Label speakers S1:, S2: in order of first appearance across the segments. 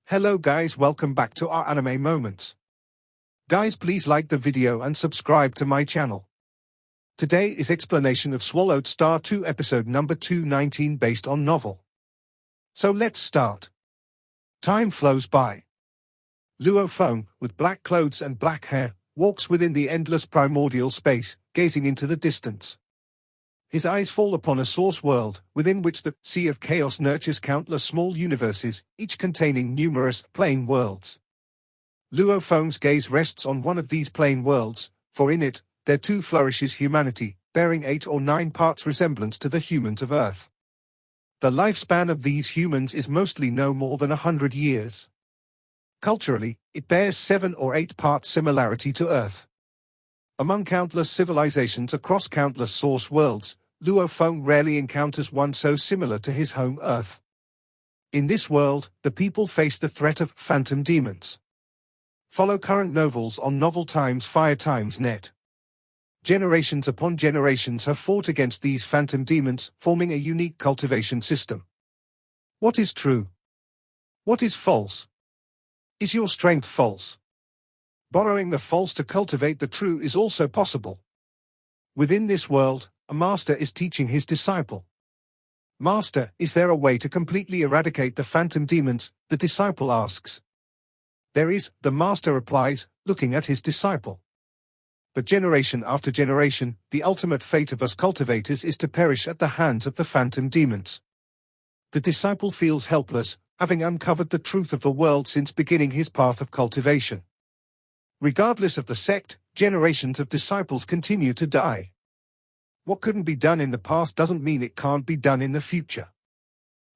S1: Hello guys, welcome back to our anime moments. Guys, please like the video and subscribe to my channel. Today is explanation of Swallowed Star 2 episode number 219 based on novel. So let's start. Time flows by. Luo Feng, with black clothes and black hair, walks within the endless primordial space, gazing into the distance. His eyes fall upon a source world, within which the Sea of Chaos nurtures countless small universes, each containing numerous plane worlds. Luo Feng's gaze rests on one of these plane worlds, for in it, there too flourishes humanity, bearing 8 or 9 parts resemblance to the humans of Earth. The lifespan of these humans is mostly no more than 100 years. Culturally, it bears 7 or 8 parts similarity to Earth. Among countless civilizations across countless source worlds, Luo Feng rarely encounters one so similar to his home Earth. In this world, the people face the threat of phantom demons. Follow current novels on Novel Times Fire Times Net. Generations upon generations have fought against these phantom demons, forming a unique cultivation system. What is true? What is false? Is your strength false? Borrowing the false to cultivate the true is also possible. Within this world, a master is teaching his disciple. Master, is there a way to completely eradicate the phantom demons? The disciple asks. There is, the master replies, looking at his disciple. But generation after generation, the ultimate fate of us cultivators is to perish at the hands of the phantom demons. The disciple feels helpless, having uncovered the truth of the world since beginning his path of cultivation. Regardless of the sect, generations of disciples continue to die. What couldn't be done in the past doesn't mean it can't be done in the future.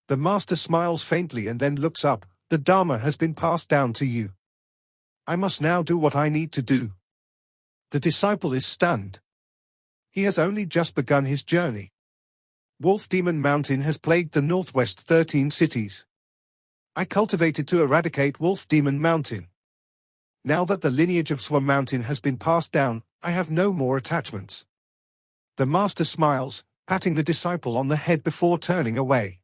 S1: The master smiles faintly and then looks up. The Dharma has been passed down to you. I must now do what I need to do. The disciple is stunned. He has only just begun his journey. Wolf Demon Mountain has plagued the northwest 13 cities. I cultivated to eradicate Wolf Demon Mountain. Now that the lineage of Swa Mountain has been passed down, I have no more attachments. The master smiles, patting the disciple on the head before turning away.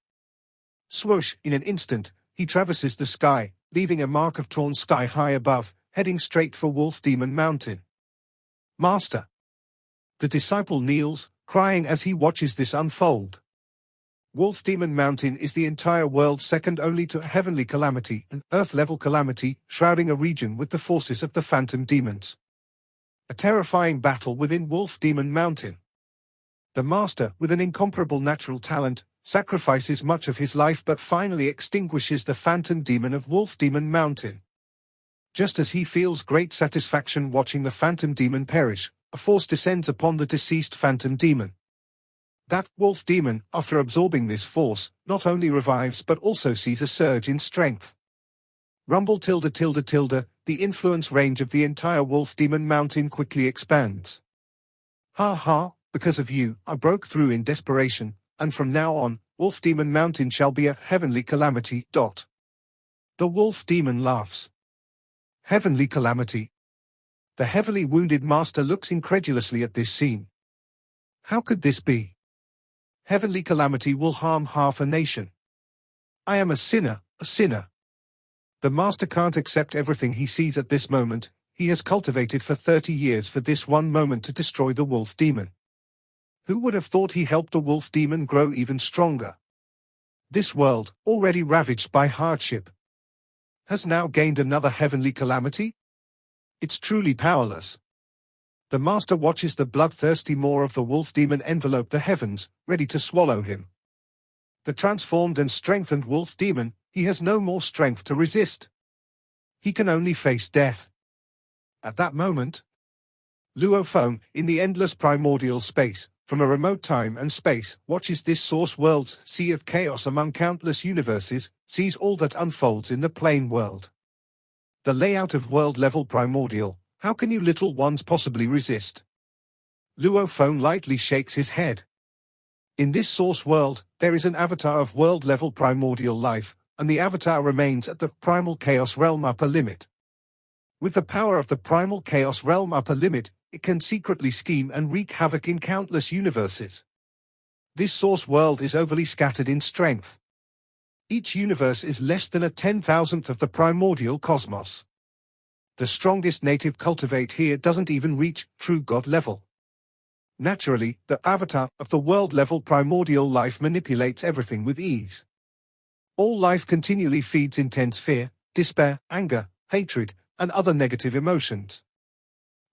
S1: Swoosh, in an instant, he traverses the sky, leaving a mark of torn sky high above, heading straight for Wolf Demon Mountain. Master. The disciple kneels, crying as he watches this unfold. Wolf Demon Mountain is the entire world second only to a heavenly calamity, an earth-level calamity, shrouding a region with the forces of the phantom demons. A terrifying battle within Wolf Demon Mountain. The master, with an incomparable natural talent, sacrifices much of his life but finally extinguishes the phantom demon of Wolf Demon Mountain. Just as he feels great satisfaction watching the phantom demon perish, a force descends upon the deceased phantom demon. That wolf demon, after absorbing this force, not only revives but also sees a surge in strength. Rumble ..., the influence range of the entire Wolf Demon Mountain quickly expands. Ha ha, because of you, I broke through in desperation, and from now on, Wolf Demon Mountain shall be a heavenly calamity. The wolf demon laughs. Heavenly calamity. The heavily wounded master looks incredulously at this scene. How could this be? Heavenly calamity will harm half a nation. I am a sinner, a sinner. The master can't accept everything he sees at this moment. He has cultivated for 30 years for this one moment to destroy the wolf demon. Who would have thought he helped the wolf demon grow even stronger? This world, already ravaged by hardship, has now gained another heavenly calamity? It's truly powerless. The master watches the bloodthirsty maw of the wolf demon envelope the heavens, ready to swallow him. The transformed and strengthened wolf demon, he has no more strength to resist. He can only face death. At that moment, Luo Feng, in the endless primordial space, from a remote time and space, watches this source world's sea of chaos among countless universes, sees all that unfolds in the plane world. The layout of world-level primordial. How can you little ones possibly resist? Luo Feng lightly shakes his head. In this source world, there is an avatar of world-level primordial life, and the avatar remains at the primal chaos realm upper limit. With the power of the primal chaos realm upper limit, it can secretly scheme and wreak havoc in countless universes. This source world is overly scattered in strength. Each universe is less than a 10,000th of the primordial cosmos. The strongest native cultivate here doesn't even reach true God level. Naturally, the avatar of the world level primordial life manipulates everything with ease. All life continually feeds intense fear, despair, anger, hatred, and other negative emotions.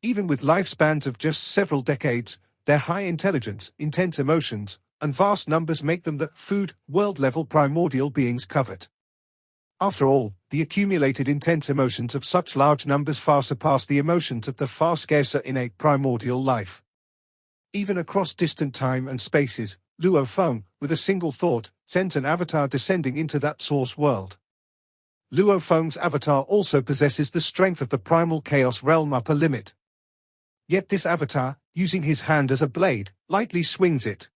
S1: Even with lifespans of just several decades, their high intelligence, intense emotions, and vast numbers make them the food, world-level primordial beings covet. After all, the accumulated intense emotions of such large numbers far surpass the emotions of the far scarcer innate primordial life. Even across distant time and spaces, Luo Feng, with a single thought, sends an avatar descending into that source world. Luo Feng's avatar also possesses the strength of the primal chaos realm upper limit. Yet this avatar, using his hand as a blade, lightly swings it.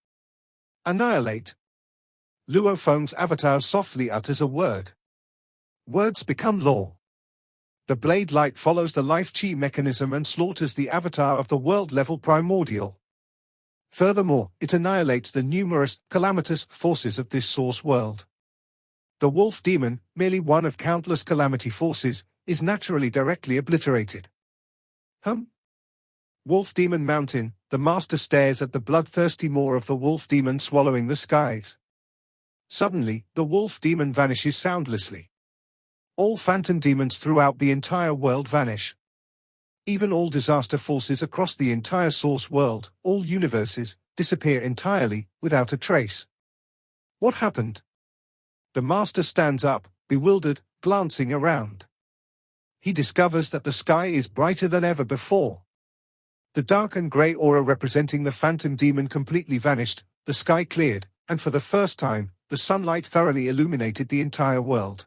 S1: Annihilate. Luo Feng's avatar softly utters a word. Words become law. The blade light follows the life chi mechanism and slaughters the avatar of the world-level primordial. Furthermore, it annihilates the numerous, calamitous forces of this source world. The wolf demon, merely one of countless calamity forces, is naturally directly obliterated. Wolf Demon Mountain, the master stares at the bloodthirsty maw of the wolf demon swallowing the skies. Suddenly, the wolf demon vanishes soundlessly. All phantom demons throughout the entire world vanish. Even all disaster forces across the entire source world, all universes, disappear entirely, without a trace. What happened? The master stands up, bewildered, glancing around. He discovers that the sky is brighter than ever before. The dark and grey aura representing the phantom demon completely vanished, the sky cleared, and for the first time, the sunlight thoroughly illuminated the entire world.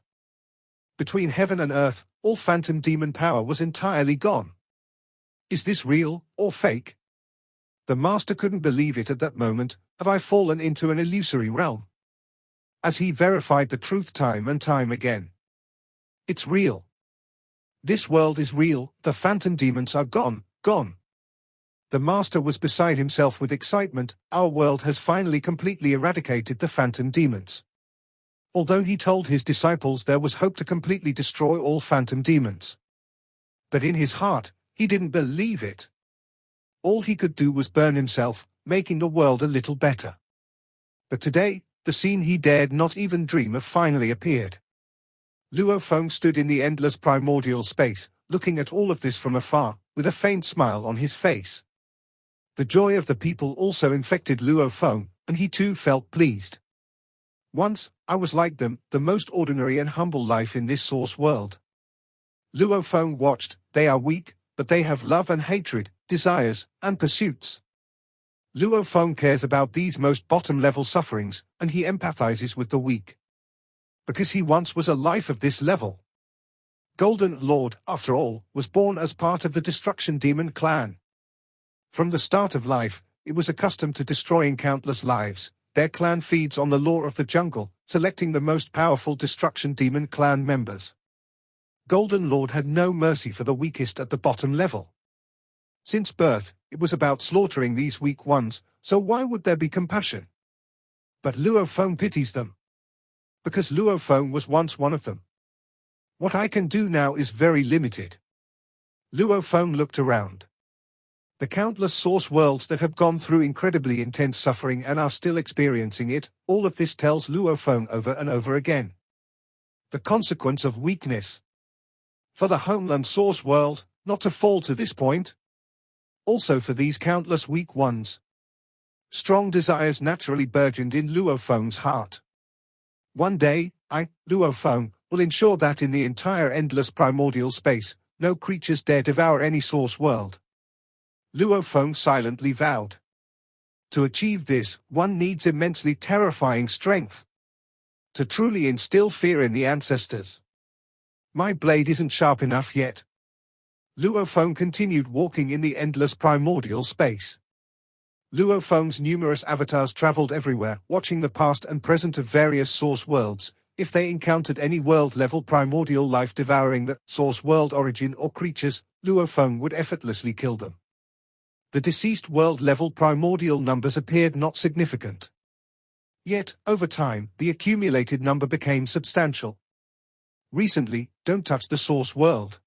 S1: Between heaven and earth, all phantom demon power was entirely gone. Is this real, or fake? The master couldn't believe it at that moment. Have I fallen into an illusory realm? As he verified the truth time and time again. It's real. This world is real, the phantom demons are gone, gone. The master was beside himself with excitement. Our world has finally completely eradicated the phantom demons. Although he told his disciples there was hope to completely destroy all phantom demons. But in his heart, he didn't believe it. All he could do was burn himself, making the world a little better. But today, the scene he dared not even dream of finally appeared. Luo Feng stood in the endless primordial space, looking at all of this from afar, with a faint smile on his face. The joy of the people also infected Luo Feng, and he too felt pleased. Once, I was like them, the most ordinary and humble life in this source world. Luo Feng watched. They are weak, but they have love and hatred, desires, and pursuits. Luo Feng cares about these most bottom-level sufferings, and he empathizes with the weak. Because he once was a life of this level. Golden Lord, after all, was born as part of the Destruction Demon clan. From the start of life, it was accustomed to destroying countless lives. Their clan feeds on the law of the jungle, selecting the most powerful Destruction Demon clan members. Golden Lord had no mercy for the weakest at the bottom level. Since birth, it was about slaughtering these weak ones, so why would there be compassion? But Luo Feng pities them. Because Luo Feng was once one of them. What I can do now is very limited. Luo Feng looked around. The countless source worlds that have gone through incredibly intense suffering and are still experiencing it, all of this tells Luo Feng over and over again. The consequence of weakness. For the homeland source world, not to fall to this point. Also for these countless weak ones. Strong desires naturally burgeoned in Luo Feng's heart. One day, Luo Feng, will ensure that in the entire endless primordial space, no creatures dare devour any source world. Luo Feng silently vowed. To achieve this, one needs immensely terrifying strength. To truly instill fear in the ancestors. My blade isn't sharp enough yet. Luo Feng continued walking in the endless primordial space. Luo Feng's numerous avatars traveled everywhere, watching the past and present of various source worlds. If they encountered any world-level primordial life devouring the source world origin or creatures, Luo Feng would effortlessly kill them. The deceased world-level primordial numbers appeared not significant. Yet, over time, the accumulated number became substantial. Recently, don't touch the source world.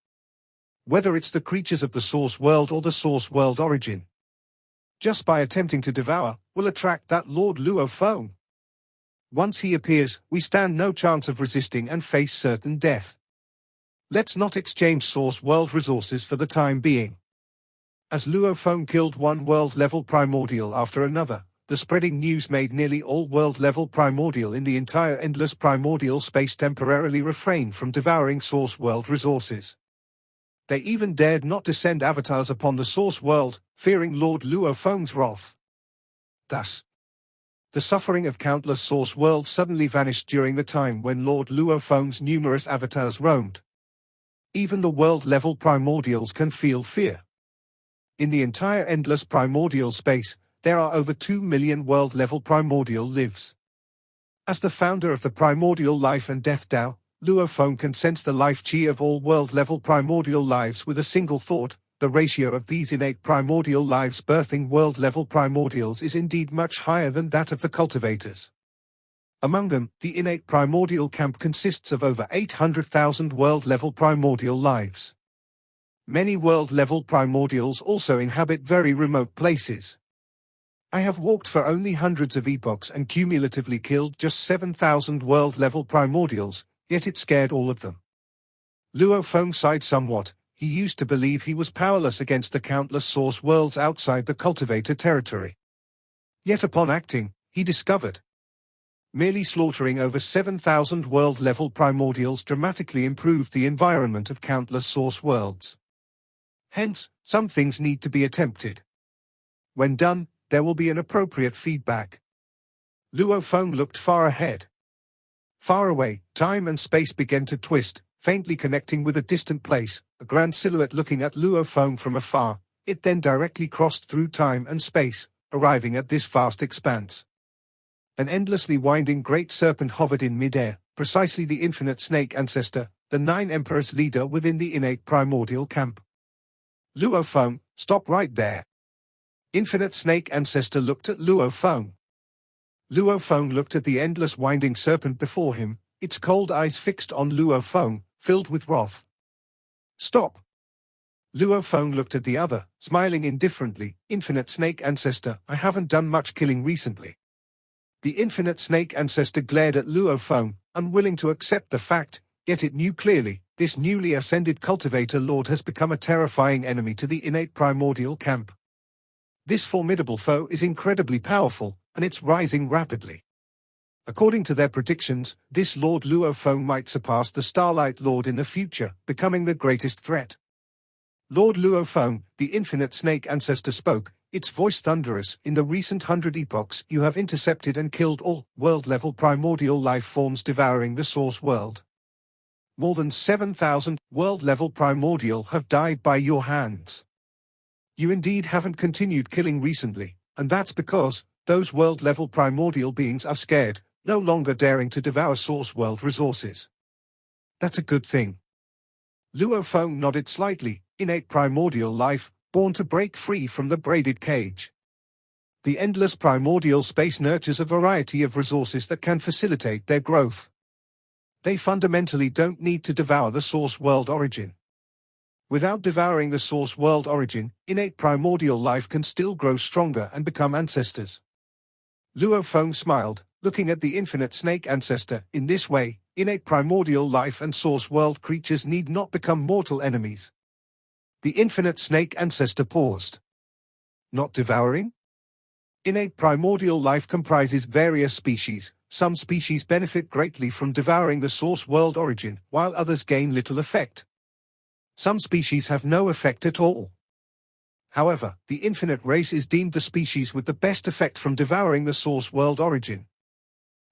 S1: Whether it's the creatures of the source world or the source world origin, just by attempting to devour, will attract that Lord Luo Feng. Once he appears, we stand no chance of resisting and face certain death. Let's not exchange source world resources for the time being. As Luo Feng killed one world-level primordial after another, the spreading news made nearly all world-level primordial in the entire endless primordial space temporarily refrain from devouring source world resources. They even dared not to send avatars upon the source world, fearing Lord Luo Feng's wrath. Thus, the suffering of countless source worlds suddenly vanished during the time when Lord Luo Feng's numerous avatars roamed. Even the world-level primordials can feel fear. In the entire endless primordial space, there are over 2 million world-level primordial lives. As the founder of the Primordial Life and Death Tao, Luo Feng can sense the life chi of all world-level primordial lives with a single thought. The ratio of these innate primordial lives birthing world-level primordials is indeed much higher than that of the cultivators. Among them, the innate primordial camp consists of over 800,000 world-level primordial lives. Many world-level primordials also inhabit very remote places. I have walked for only hundreds of epochs and cumulatively killed just 7,000 world-level primordials, yet it scared all of them. Luo Feng sighed somewhat. He used to believe he was powerless against the countless source worlds outside the cultivator territory. Yet upon acting, he discovered merely slaughtering over 7,000 world-level primordials dramatically improved the environment of countless source worlds. Hence, some things need to be attempted. When done, there will be an appropriate feedback. Luo Feng looked far ahead. Far away, time and space began to twist, faintly connecting with a distant place, a grand silhouette looking at Luo Feng from afar. It then directly crossed through time and space, arriving at this vast expanse. An endlessly winding great serpent hovered in midair, precisely the infinite snake Ancestor, the 9 emperors leader within the innate primordial camp. Luo Feng, stop right there. Infinite snake Ancestor looked at Luo Feng. Luo Feng looked at the endless winding serpent before him, its cold eyes fixed on Luo Feng, filled with wrath. Stop. Luo Feng looked at the other, smiling indifferently. Infinite snake Ancestor, I haven't done much killing recently. The infinite snake Ancestor glared at Luo Feng, unwilling to accept the fact, yet it knew clearly, this newly ascended cultivator lord has become a terrifying enemy to the innate primordial camp. This formidable foe is incredibly powerful, and it's rising rapidly. According to their predictions, this Lord Luo Feng might surpass the Starlight Lord in the future, becoming the greatest threat. Lord Luo Feng, the infinite snake Ancestor spoke, its voice thunderous. In the recent 100 epochs, you have intercepted and killed all world-level primordial life forms devouring the source world. More than 7,000 world-level primordial have died by your hands. You indeed haven't continued killing recently, and that's because those world-level primordial beings are scared, no longer daring to devour source world resources. That's a good thing. Luo Feng nodded slightly. Innate primordial life, born to break free from the braided cage. The endless primordial space nurtures a variety of resources that can facilitate their growth. They fundamentally don't need to devour the source world origin. Without devouring the source world origin, innate primordial life can still grow stronger and become ancestors. Luo Feng smiled, looking at the infinite snake Ancestor. In this way, innate primordial life and source world creatures need not become mortal enemies. The infinite snake Ancestor paused. Not devouring? Innate primordial life comprises various species. Some species benefit greatly from devouring the source world origin, while others gain little effect. Some species have no effect at all. However, the infinite race is deemed the species with the best effect from devouring the source world origin.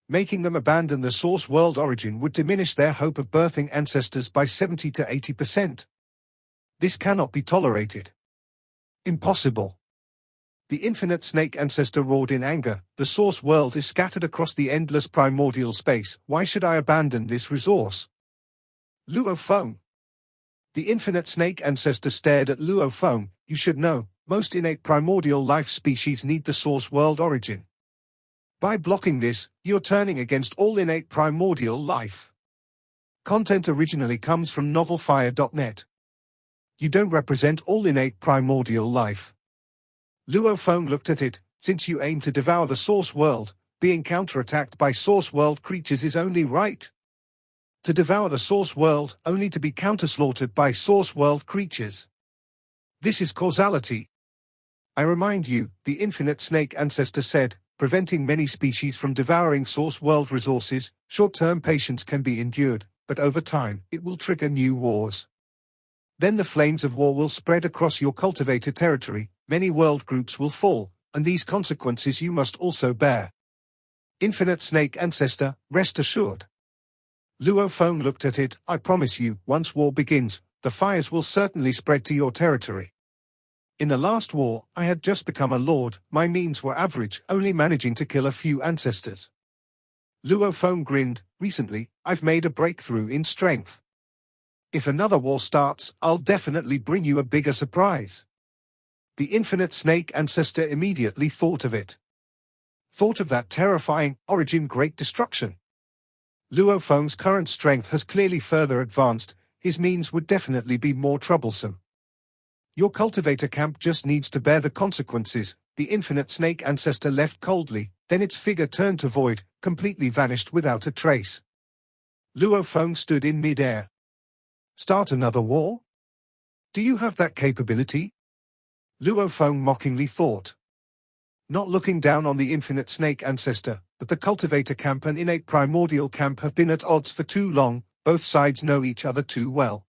S1: Making them abandon the source world origin would diminish their hope of birthing ancestors by 70 to 80%. This cannot be tolerated. Impossible. The infinite snake Ancestor roared in anger. The source world is scattered across the endless primordial space. Why should I abandon this resource? Luo Feng. The infinite snake Ancestor stared at Luo Feng. You should know, most innate primordial life species need the source world origin. By blocking this, you're turning against all innate primordial life. Content originally comes from novelfire.net. You don't represent all innate primordial life. Luo Feng looked at it. Since you aim to devour the source world, being counterattacked by source world creatures is only right. To devour the source world, only to be counterslaughtered by source world creatures. This is causality. I remind you, the infinite snake ancestor said, preventing many species from devouring source world resources, short-term patience can be endured, but over time, it will trigger new wars. Then the flames of war will spread across your cultivated territory, many world groups will fall, and these consequences you must also bear. Infinite snake ancestor, rest assured. Luo Feng looked at it. I promise you, once war begins, the fires will certainly spread to your territory. In the last war, I had just become a lord, my means were average, only managing to kill a few ancestors. Luo Feng grinned. Recently, I've made a breakthrough in strength. If another war starts, I'll definitely bring you a bigger surprise. The infinite snake ancestor immediately thought of it. Thought of that terrifying, origin great destruction. Luo Feng's current strength has clearly further advanced, his means would definitely be more troublesome. Your cultivator camp just needs to bear the consequences. The infinite snake ancestor left coldly, then its figure turned to void, completely vanished without a trace. Luo Feng stood in mid-air. Start another war? Do you have that capability? Luo Feng mockingly thought. Not looking down on the infinite snake ancestor, but the cultivator camp and innate primordial camp have been at odds for too long, both sides know each other too well.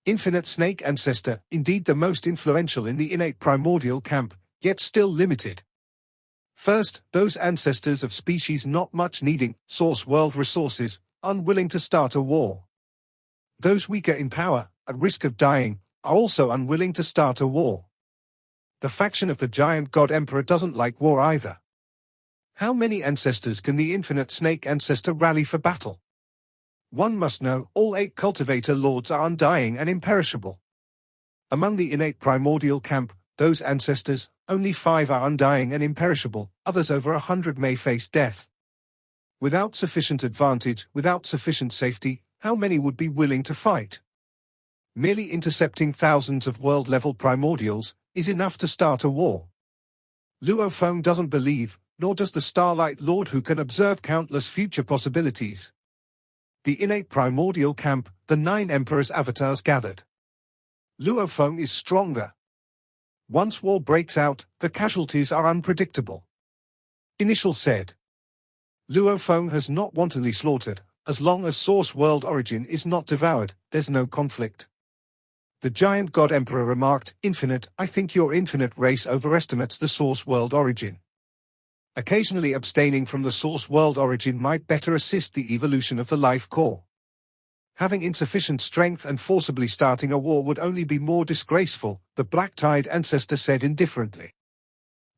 S1: Infinite snake ancestor, indeed the most influential in the innate primordial camp, yet still limited. First, those ancestors of species not much needing source world resources, unwilling to start a war. Those weaker in power, at risk of dying, are also unwilling to start a war. The faction of the giant god emperor doesn't like war either. How many ancestors can the infinite snake ancestor rally for battle? One must know, all 8 cultivator lords are undying and imperishable. Among the innate primordial camp, those ancestors, only 5 are undying and imperishable, others over 100 may face death. Without sufficient advantage, without sufficient safety, how many would be willing to fight? Merely intercepting thousands of world-level primordials is enough to start a war. Luo Feng doesn't believe, nor does the Starlight Lord who can observe countless future possibilities. The innate primordial camp, the 9 emperors' avatars gathered. Luo Feng is stronger. Once war breaks out, the casualties are unpredictable. Initial said. Luo Feng has not wantonly slaughtered. As long as source world origin is not devoured, there's no conflict. The giant god emperor remarked, Infinite, I think your infinite race overestimates the source world origin. Occasionally abstaining from the source world origin might better assist the evolution of the life core. Having insufficient strength and forcibly starting a war would only be more disgraceful, the black-tide ancestor said indifferently.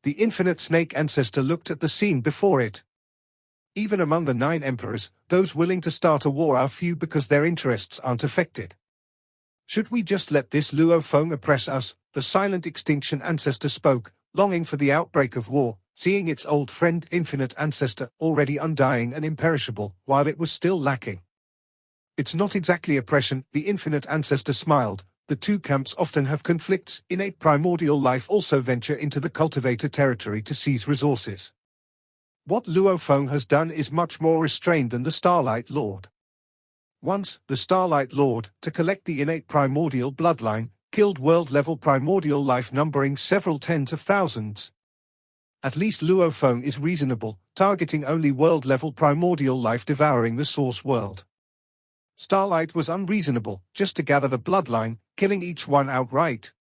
S1: The infinite snake ancestor looked at the scene before it. Even among the 9 emperors, those willing to start a war are few because their interests aren't affected. Should we just let this Luo Feng oppress us? The silent extinction ancestor spoke, longing for the outbreak of war, seeing its old friend infinite ancestor already undying and imperishable, while it was still lacking. It's not exactly oppression, the infinite ancestor smiled. The 2 camps often have conflicts. Innate primordial life also venture into the cultivator territory to seize resources. What Luo Feng has done is much more restrained than the Starlight Lord. Once, the Starlight Lord, to collect the innate primordial bloodline, killed world-level primordial life numbering several tens of thousands. At least Luo Feng is reasonable, targeting only world-level primordial life devouring the source world. Starlight was unreasonable, just to gather the bloodline, killing each one outright.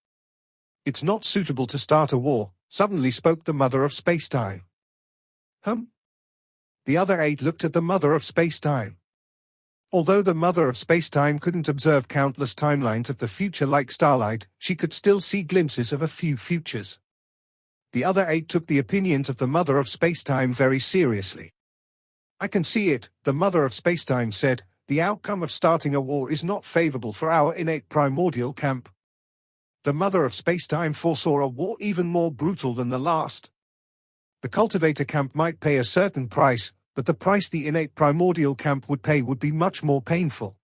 S1: It's not suitable to start a war, suddenly spoke the mother of space-time. The other 8 looked at the mother of space-time. Although the mother of space-time couldn't observe countless timelines of the future like Starlight, she could still see glimpses of a few futures. The other 8 took the opinions of the mother of space-time very seriously. I can see it, the mother of space-time said, the outcome of starting a war is not favorable for our innate primordial camp. The mother of space-time foresaw a war even more brutal than the last. The cultivator camp might pay a certain price, but the price the innate primordial camp would pay would be much more painful.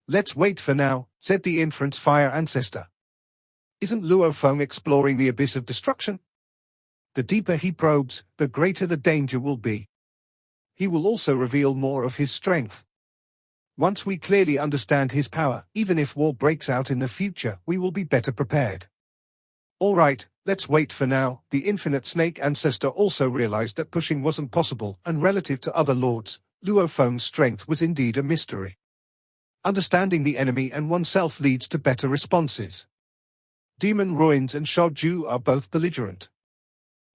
S1: "Let's wait for now," said the inference fire ancestor. "Isn't Luo Feng exploring the abyss of destruction? The deeper he probes, the greater the danger will be. He will also reveal more of his strength. Once we clearly understand his power, even if war breaks out in the future, we will be better prepared." "All right, let's wait for now." The infinite snake ancestor also realized that pushing wasn't possible, and relative to other lords, Luo Feng's strength was indeed a mystery. Understanding the enemy and oneself leads to better responses. Demon Ruins and Shoju are both belligerent.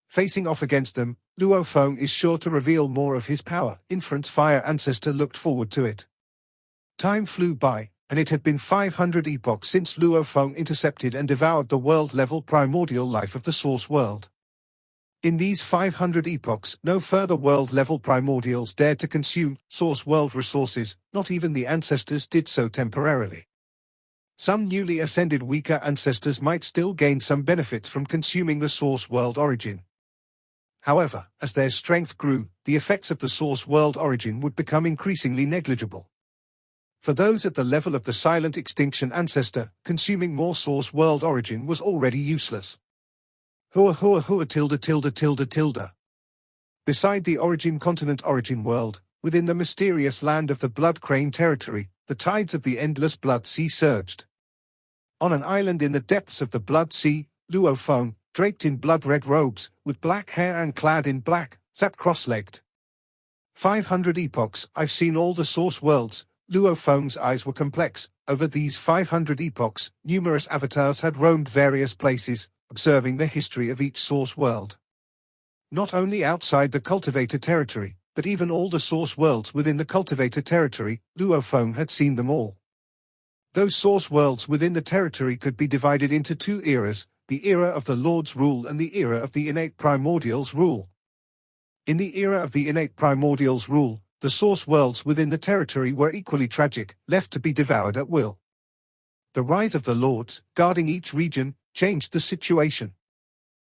S1: Facing off against them, Luo Feng is sure to reveal more of his power. Inference fire ancestor looked forward to it. Time flew by, and it had been 500 epochs since Luo Feng intercepted and devoured the world-level primordial life of the source world. In these 500 epochs, no further world-level primordials dared to consume source world resources, not even the ancestors did so temporarily. Some newly ascended weaker ancestors might still gain some benefits from consuming the source world origin. However, as their strength grew, the effects of the source world origin would become increasingly negligible. For those at the level of the silent extinction ancestor, consuming more source world origin was already useless. Hua hua hua tilde tilde tilde tilde. Beside the origin continent origin world, within the mysterious land of the Blood Crane territory, the tides of the endless Blood Sea surged. On an island in the depths of the Blood Sea, Luo Feng, draped in blood-red robes, with black hair and clad in black, sat cross-legged. 500 epochs, I've seen all the source worlds. Luo Feng's eyes were complex. Over these 500 epochs, numerous avatars had roamed various places, observing the history of each source world. Not only outside the cultivator territory, but even all the source worlds within the cultivator territory, Luo Feng had seen them all. Those source worlds within the territory could be divided into two eras, the era of the Lord's rule and the era of the innate primordial's rule. In the era of the innate primordial's rule, the source worlds within the territory were equally tragic, left to be devoured at will. The rise of the lords, guarding each region, changed the situation.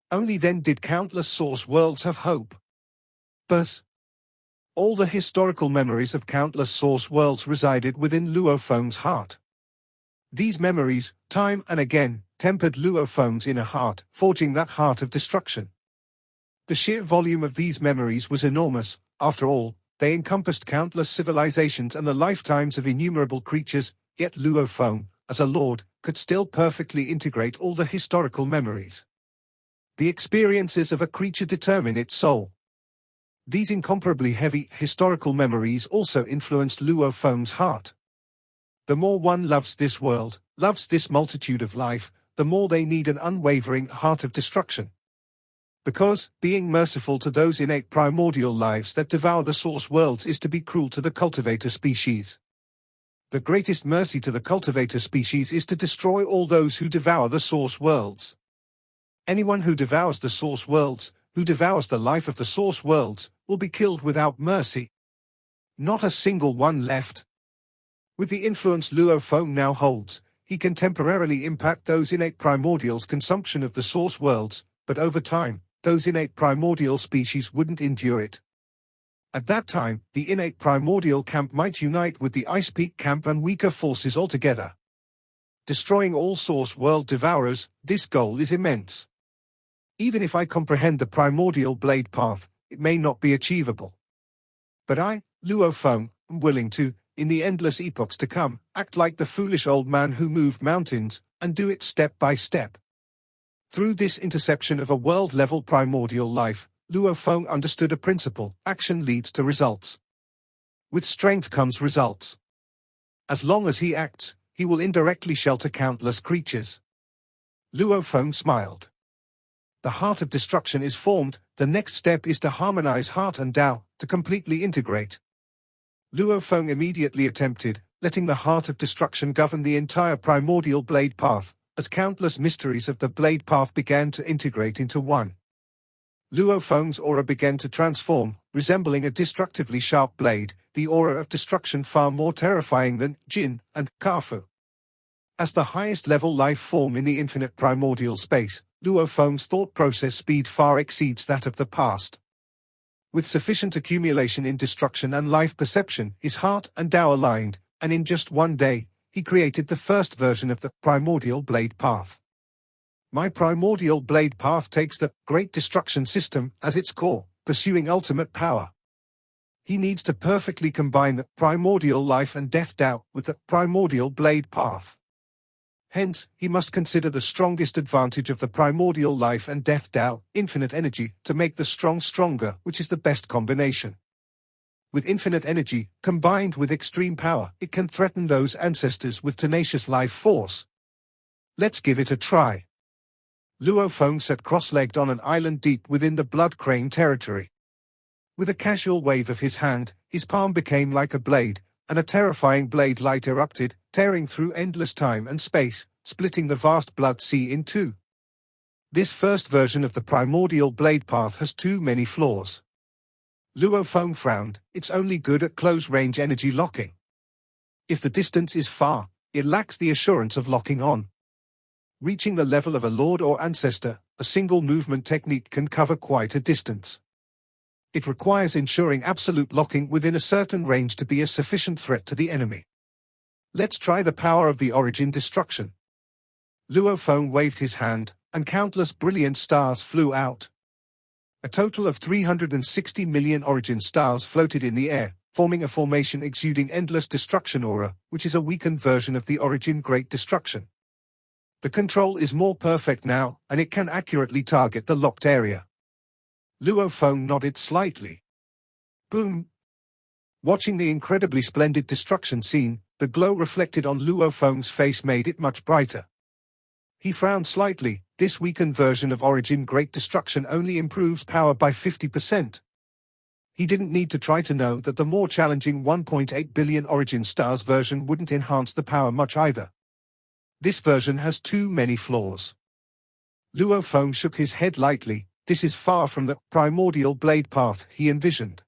S1: Only then did countless source worlds have hope. But all the historical memories of countless source worlds resided within Luo Feng's heart. These memories, time and again, tempered Luo Feng's inner heart, forging that heart of destruction. The sheer volume of these memories was enormous. After all, they encompassed countless civilizations and the lifetimes of innumerable creatures, yet Luo Feng, as a lord, could still perfectly integrate all the historical memories. The experiences of a creature determine its soul. These incomparably heavy historical memories also influenced Luo Feng's heart. The more one loves this world, loves this multitude of life, the more they need an unwavering heart of destruction. Because, being merciful to those innate primordial lives that devour the source worlds is to be cruel to the cultivator species. The greatest mercy to the cultivator species is to destroy all those who devour the source worlds. Anyone who devours the source worlds, who devours the life of the source worlds, will be killed without mercy. Not a single one left. With the influence Luo Feng now holds, he can temporarily impact those innate primordials' consumption of the source worlds, but over time, those innate primordial species wouldn't endure it. At that time, the innate primordial camp might unite with the Ice Peak camp and weaker forces altogether. Destroying all source world devourers, this goal is immense. Even if I comprehend the primordial blade path, it may not be achievable. But I, Luo Feng, am willing to, in the endless epochs to come, act like the foolish old man who moved mountains, and do it step by step. Through this interception of a world-level primordial life, Luo Feng understood a principle: action leads to results. With strength comes results. As long as he acts, he will indirectly shelter countless creatures. Luo Feng smiled. The heart of destruction is formed, the next step is to harmonize heart and Tao, to completely integrate. Luo Feng immediately attempted, letting the heart of destruction govern the entire primordial blade path, as countless mysteries of the blade path began to integrate into one. Luo Feng's aura began to transform, resembling a destructively sharp blade, the aura of destruction far more terrifying than Jin and Kafu. As the highest level life form in the infinite primordial space, Luo Feng's thought process speed far exceeds that of the past. With sufficient accumulation in destruction and life perception, his heart and Tao aligned, and in just one day, he created the first version of the Primordial Blade Path. My Primordial Blade Path takes the Great Destruction system as its core, pursuing ultimate power. He needs to perfectly combine the Primordial Life and Death Tao with the Primordial Blade Path. Hence, he must consider the strongest advantage of the Primordial Life and Death Tao, infinite energy, to make the strong stronger, which is the best combination. With infinite energy, combined with extreme power, it can threaten those ancestors with tenacious life force. Let's give it a try. Luo Feng sat cross-legged on an island deep within the Blood Crane territory. With a casual wave of his hand, his palm became like a blade, and a terrifying blade light erupted, tearing through endless time and space, splitting the vast blood sea in two. This first version of the Primordial Blade Path has too many flaws. Luo Feng frowned. It's only good at close-range energy locking. If the distance is far, it lacks the assurance of locking on. Reaching the level of a lord or ancestor, a single movement technique can cover quite a distance. It requires ensuring absolute locking within a certain range to be a sufficient threat to the enemy. Let's try the power of the origin destruction. Luo Feng waved his hand, and countless brilliant stars flew out. A total of 360 million origin stars floated in the air, forming a formation exuding endless destruction aura, which is a weakened version of the origin Great Destruction. The control is more perfect now, and it can accurately target the locked area. Luo Feng nodded slightly. Boom! Watching the incredibly splendid destruction scene, the glow reflected on Luo Feng's face made it much brighter. He frowned slightly. This weakened version of Origin Great Destruction only improves power by 50%. He didn't need to try to know that the more challenging 1.8 billion Origin Stars version wouldn't enhance the power much either. This version has too many flaws. Luo Feng shook his head lightly. This is far from the Primordial Blade Path he envisioned.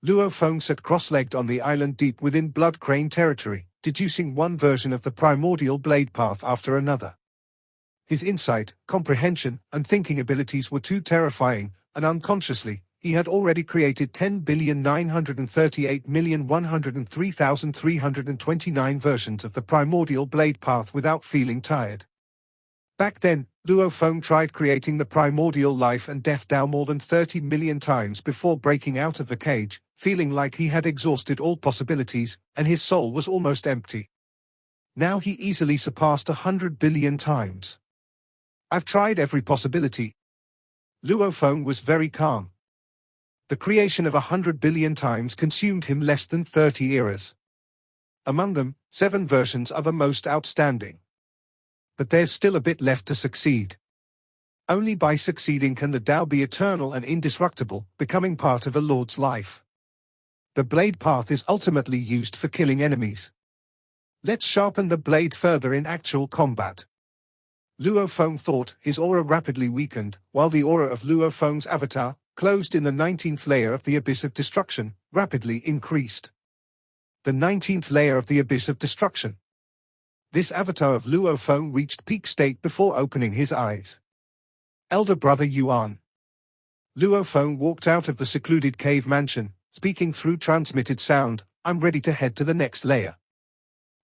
S1: Luo Feng sat cross-legged on the island deep within Blood Crane territory, deducing one version of the Primordial Blade Path after another. His insight, comprehension, and thinking abilities were too terrifying, and unconsciously, he had already created 10,938,103,329 versions of the Primordial Blade Path without feeling tired. Back then, Luo Feng tried creating the Primordial Life and Death Tao more than 30 million times before breaking out of the cage, feeling like he had exhausted all possibilities, and his soul was almost empty. Now he easily surpassed 100 billion times. I've tried every possibility. Luo Feng was very calm. The creation of 100 billion times consumed him less than 30 eras. Among them, 7 versions are the most outstanding. But there's still a bit left to succeed. Only by succeeding can the Tao be eternal and indestructible, becoming part of a lord's life. The blade path is ultimately used for killing enemies. Let's sharpen the blade further in actual combat. Luo Feng thought. His aura rapidly weakened, while the aura of Luo Feng's avatar, closed in the 19th layer of the Abyss of Destruction, rapidly increased. The 19th layer of the Abyss of Destruction. This avatar of Luo Feng reached peak state before opening his eyes. Elder Brother Yuan. Luo Feng walked out of the secluded cave mansion, speaking through transmitted sound. I'm ready to head to the next layer.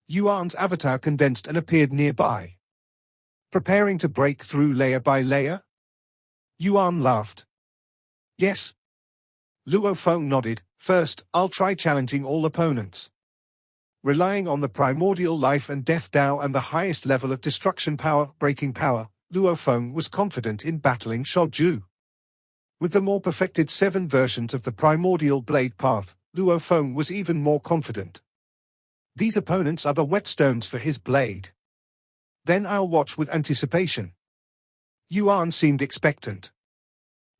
S1: Yuan's avatar condensed and appeared nearby. Preparing to break through layer by layer? Yuan laughed. Yes. Luo Feng nodded. First, I'll try challenging all opponents. Relying on the primordial life and death Tao and the highest level of destruction power, breaking power, Luo Feng was confident in battling Shoju. With the more perfected 7 versions of the primordial blade path, Luo Feng was even more confident. These opponents are the whetstones for his blade. Then I'll watch with anticipation. Yuan seemed expectant.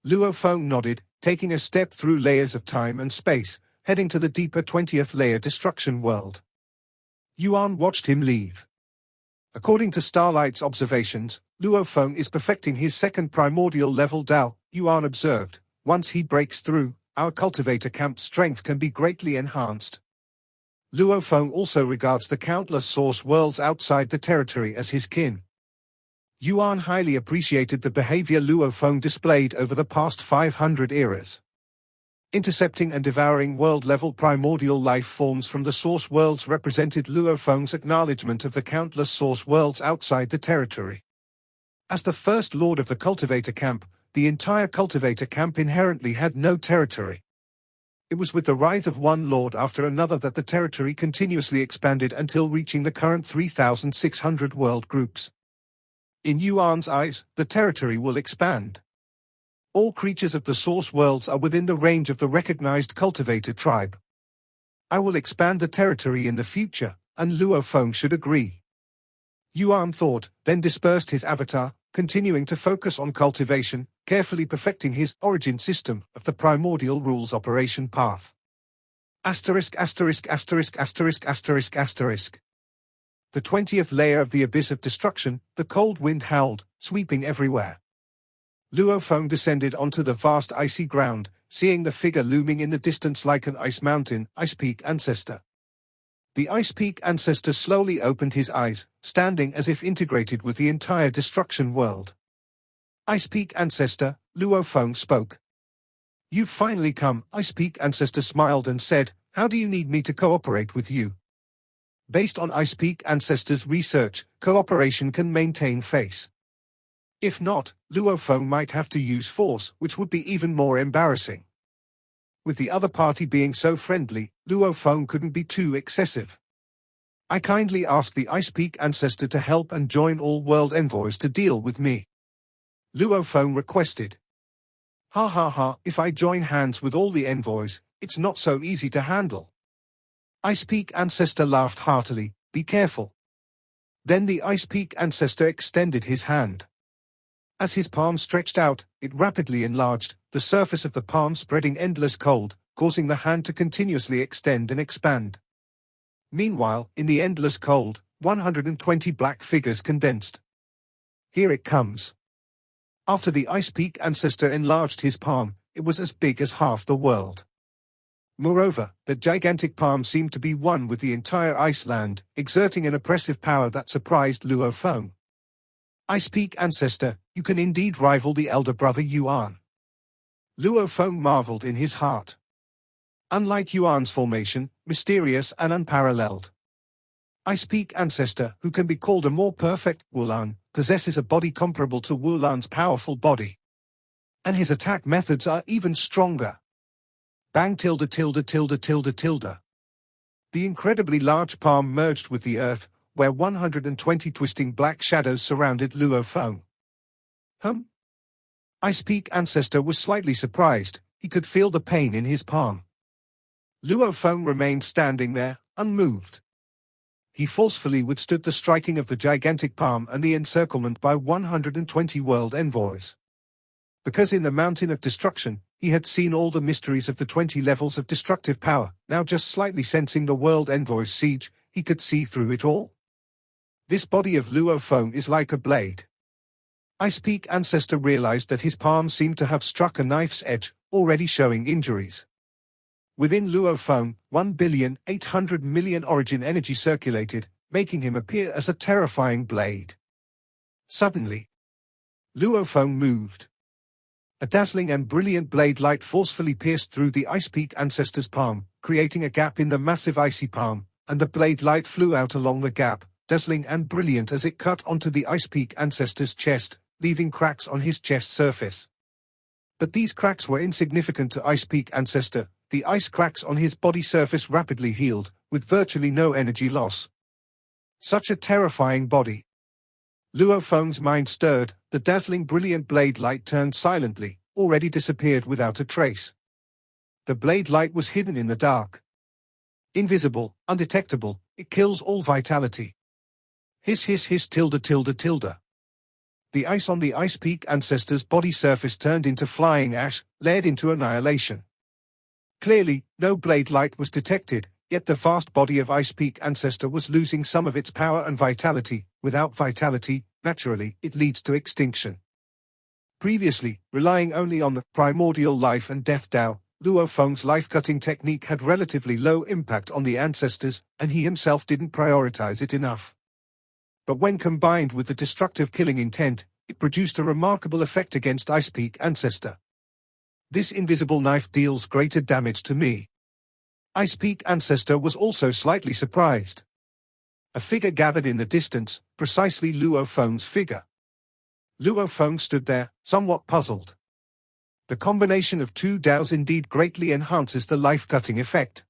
S1: Luo Feng nodded, taking a step through layers of time and space, heading to the deeper 20th layer destruction world. Yuan watched him leave. According to Starlight's observations, Luo Feng is perfecting his second primordial level Tao, Yuan observed. Once he breaks through, our cultivator camp's strength can be greatly enhanced. Luo Feng also regards the countless source worlds outside the territory as his kin. Yuan highly appreciated the behavior Luo Feng displayed over the past 500 eras. Intercepting and devouring world-level primordial life forms from the source worlds represented Luo Feng's acknowledgement of the countless source worlds outside the territory. As the first lord of the cultivator camp, the entire cultivator camp inherently had no territory. It was with the rise of one lord after another that the territory continuously expanded until reaching the current 3,600 world groups. In Yuan's eyes, the territory will expand. All creatures of the source worlds are within the range of the recognized cultivator tribe. I will expand the territory in the future, and Luo Feng should agree. Yuan thought, then dispersed his avatar, continuing to focus on cultivation, carefully perfecting his origin system of the primordial rules operation path. Asterisk asterisk asterisk asterisk asterisk asterisk. The 20th layer of the abyss of destruction, the cold wind howled, sweeping everywhere. Luo Feng descended onto the vast icy ground, seeing the figure looming in the distance like an ice mountain, Ice Peak Ancestor. The Ice Peak Ancestor slowly opened his eyes, standing as if integrated with the entire destruction world. Ice Peak Ancestor, Luo Feng spoke. You've finally come, Ice Peak Ancestor smiled and said, how do you need me to cooperate with you? Based on Ice Peak Ancestor's research, cooperation can maintain face. If not, Luo Feng might have to use force, which would be even more embarrassing. With the other party being so friendly, Luo Feng couldn't be too excessive. I kindly ask the Ice Peak Ancestor to help and join all world envoys to deal with me. Luo Feng requested. Ha ha ha, if I join hands with all the envoys, it's not so easy to handle. Ice Peak Ancestor laughed heartily, be careful. Then the Ice Peak Ancestor extended his hand. As his palm stretched out, it rapidly enlarged, the surface of the palm spreading endless cold, causing the hand to continuously extend and expand. Meanwhile, in the endless cold, 120 black figures condensed. Here it comes. After the Ice Peak Ancestor enlarged his palm, it was as big as half the world. Moreover, the gigantic palm seemed to be one with the entire Iceland, exerting an oppressive power that surprised Luo Feng. Ice Peak Ancestor, you can indeed rival the elder brother Yuan. Luo Feng marveled in his heart. Unlike Yuan's formation, mysterious and unparalleled. Ice Peak Ancestor, who can be called a more perfect Wulan, possesses a body comparable to Wulan's powerful body. And his attack methods are even stronger. Bang tilde tilde tilde tilde tilde. The incredibly large palm merged with the earth, where 120 twisting black shadows surrounded Luo Feng. Ice Peak Ancestor was slightly surprised, he could feel the pain in his palm. Luo Feng remained standing there, unmoved. He forcefully withstood the striking of the gigantic palm and the encirclement by 120 world envoys. Because in the Mountain of Destruction, he had seen all the mysteries of the 20 levels of destructive power, now just slightly sensing the world envoy's siege, he could see through it all. This body of Luo Feng is like a blade. Ice Peak Ancestor realized that his palm seemed to have struck a knife's edge, already showing injuries. Within Luo Feng, 1,800,000,000 origin energy circulated, making him appear as a terrifying blade. Suddenly, Luo Feng moved. A dazzling and brilliant blade light forcefully pierced through the Ice Peak Ancestor's palm, creating a gap in the massive icy palm, and the blade light flew out along the gap, dazzling and brilliant as it cut onto the Ice Peak Ancestor's chest, leaving cracks on his chest surface. But these cracks were insignificant to Ice Peak Ancestor. The ice cracks on his body surface rapidly healed, with virtually no energy loss. Such a terrifying body. Luo Feng's mind stirred, the dazzling brilliant blade light turned silently, already disappeared without a trace. The blade light was hidden in the dark. Invisible, undetectable, it kills all vitality. Hiss hiss hiss tilde tilde tilde. The ice on the Ice Peak Ancestor's body surface turned into flying ash, led into annihilation. Clearly, no blade light was detected, yet the vast body of Ice Peak Ancestor was losing some of its power and vitality. Without vitality, naturally, it leads to extinction. Previously, relying only on the primordial life and death Tao, Luo Feng's life-cutting technique had relatively low impact on the ancestors, and he himself didn't prioritize it enough. But when combined with the destructive killing intent, it produced a remarkable effect against Ice Peak Ancestor. This invisible knife deals greater damage to me. Ice Peak Ancestor was also slightly surprised. A figure gathered in the distance, precisely Luo Feng's figure. Luo Feng stood there, somewhat puzzled. The combination of two Daos indeed greatly enhances the life-cutting effect.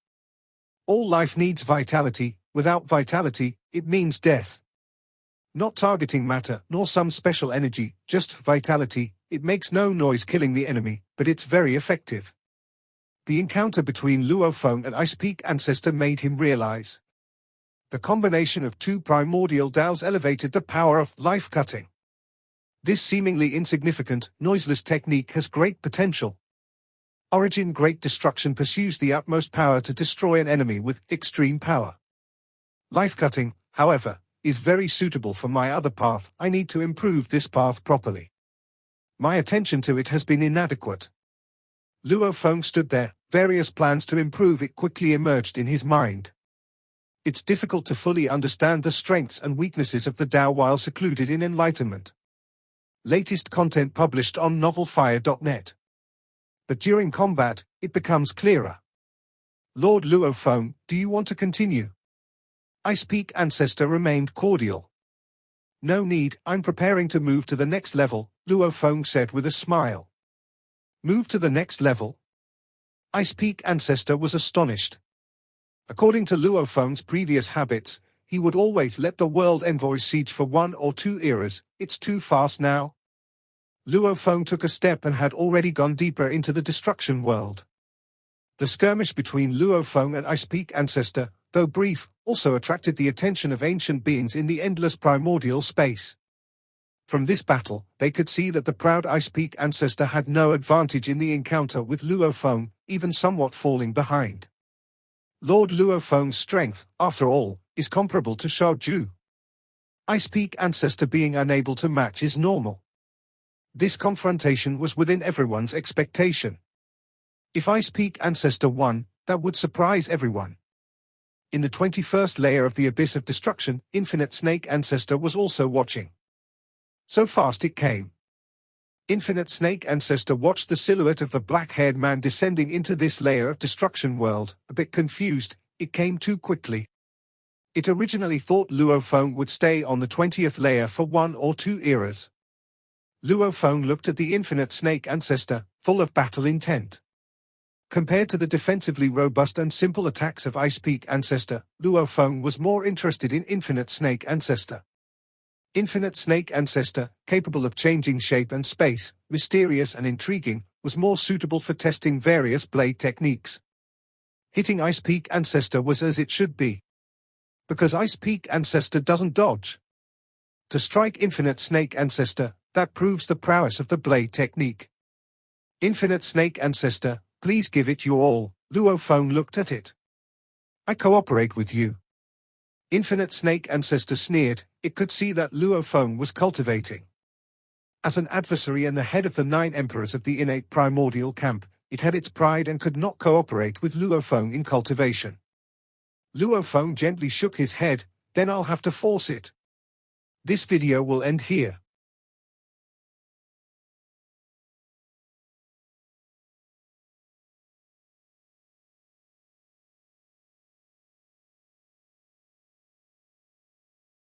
S1: All life needs vitality. Without vitality, it means death. Not targeting matter, nor some special energy, just vitality. It makes no noise killing the enemy, but it's very effective. The encounter between Luo Feng and Ice Peak Ancestor made him realize. The combination of two primordial Daos elevated the power of life-cutting. This seemingly insignificant, noiseless technique has great potential. Origin Great Destruction pursues the utmost power to destroy an enemy with extreme power. Life-cutting, however, is very suitable for my other path. I need to improve this path properly. My attention to it has been inadequate. Luo Feng stood there, various plans to improve it quickly emerged in his mind. It's difficult to fully understand the strengths and weaknesses of the Dao while secluded in enlightenment. Latest content published on novelfire.net. But during combat, it becomes clearer. Lord Luo Feng, do you want to continue? Ice Peak Ancestor remained cordial. No need, I'm preparing to move to the next level, Luo Feng said with a smile. Move to the next level? Ice Peak Ancestor was astonished. According to Luo Feng's previous habits, he would always let the world envoys siege for 1 or 2 eras. It's too fast now. Luo Feng took a step and had already gone deeper into the destruction world. The skirmish between Luo Feng and Ice Peak Ancestor, though brief, also attracted the attention of ancient beings in the endless primordial space. From this battle, they could see that the proud Ice Peak Ancestor had no advantage in the encounter with Luo Feng, even somewhat falling behind. Lord Luo Feng's strength, after all, is comparable to Shaoju. Ice Peak Ancestor being unable to match is normal. This confrontation was within everyone's expectation. If Ice Peak Ancestor won, that would surprise everyone. In the 21st layer of the Abyss of Destruction, Infinite Snake Ancestor was also watching. So fast it came. Infinite Snake Ancestor watched the silhouette of the black-haired man descending into this layer of destruction world, a bit confused. It came too quickly. It originally thought Luo Feng would stay on the 20th layer for 1 or 2 eras. Luo Feng looked at the Infinite Snake Ancestor, full of battle intent. Compared to the defensively robust and simple attacks of Ice Peak Ancestor, Luo Feng was more interested in Infinite Snake Ancestor. Infinite Snake Ancestor, capable of changing shape and space, mysterious and intriguing, was more suitable for testing various blade techniques. Hitting Ice Peak Ancestor was as it should be. Because Ice Peak Ancestor doesn't dodge. To strike Infinite Snake Ancestor, that proves the prowess of the blade technique. Infinite Snake Ancestor, please give it your all. Luo Feng looked at it. I cooperate with you. Infinite Snake Ancestor sneered. It could see that Luo Feng was cultivating. As an adversary and the head of the 9 emperors of the innate primordial camp, it had its pride and could not cooperate with Luo Feng in cultivation. Luo Feng gently shook his head. Then I'll have to force it. This video will end here.